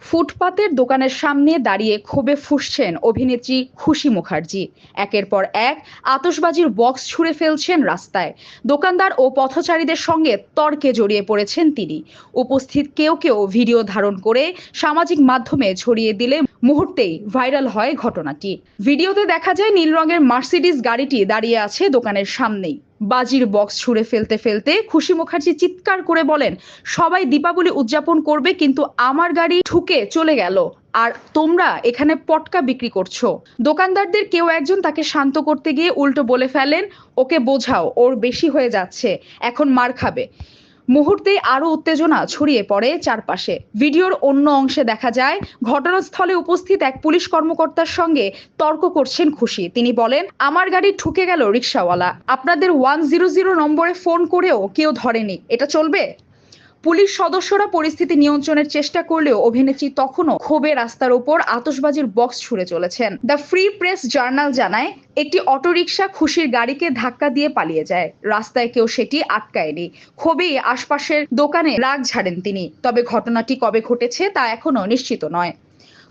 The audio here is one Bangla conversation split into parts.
ফুটপাতের দোকানের সামনে দাঁড়িয়ে ক্ষোভে ফুঁসছেন অভিনেত্রী খুশি মুখার্জি। একের পর এক আতশবাজির বক্স ছুঁড়ে ফেলছেন রাস্তায়। দোকানদার ও পথচারীদের সঙ্গে তর্কে জড়িয়ে পড়েছেন তিনি। উপস্থিত কেউ কেউ ভিডিও ধারণ করে সামাজিক মাধ্যমে ছড়িয়ে দিলে মুহূর্তেই ভাইরাল হয় ঘটনাটি। ভিডিওতে দেখা যায় নীল রঙের মার্সিডিজ গাড়িটি দাঁড়িয়ে আছে দোকানের সামনেই। বাজির বক্স ছুঁড়ে ফেলতে ফেলতে খুশি মুখার্জি চিৎকার করে বলেন, সবাই দীপাবলি উদযাপন করবে কিন্তু আমার গাড়ি ঠুকে চলে গেল, আর তোমরা এখানে পটকা বিক্রি করছো। দোকানদারদের কেউ একজন তাকে শান্ত করতে গিয়ে উল্টো বলে ফেলেন, ওকে বোঝাও, ওর বেশি হয়ে যাচ্ছে, এখন মার খাবে। মুহূর্তেই আরো উত্তেজনা ছড়িয়ে পড়ে চারপাশে। ভিডিওর অন্য অংশে দেখা যায় ঘটনাস্থলে উপস্থিত এক পুলিশ কর্মকর্তার সঙ্গে তর্ক করছেন খুশি। তিনি বলেন, আমার গাড়ি ঠুকে গেল রিকশাওয়ালা, আপনাদের 100 নম্বরে ফোন করেও কেউ ধরেনি, এটা চলবে? পুলিশ সদস্যরা পরিস্থিতি নিয়ন্ত্রণের চেষ্টা করলেও অভিনেত্রী তখনও ক্ষোভে রাস্তার উপর আতশবাজির বক্স ছুঁড়ে চলেছেন। দ্য ফ্রি প্রেস জার্নাল জানায়, একটি অটোরিকশা খুশির গাড়িকে ধাক্কা দিয়ে পালিয়ে যায়। রাস্তায় কেউ সেটি আটকায়নি। ক্ষোভেই আশপাশের দোকানে রাগ ঝাড়েন তিনি। তবে ঘটনাটি কবে ঘটেছে তা এখনো নিশ্চিত নয়।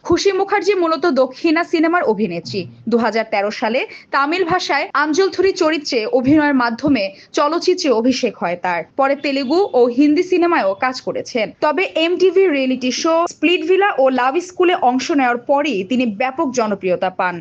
খুশি মুখার্জি মূলত দক্ষিণা সিনেমার অভিনেত্রী। 2013 সালে তামিল ভাষায় আঞ্জলথুরি চরিত্রে অভিনয়ের মাধ্যমে চলচ্চিত্রে অভিষেক হয় তার। পরে তেলেগু ও হিন্দি সিনেমায়ও কাজ করেছেন। তবে এমটিভি রিয়েলিটি শো স্প্লিটভিলা ও লাভ স্কুলে অংশ নেওয়ার পরই তিনি ব্যাপক জনপ্রিয়তা পান।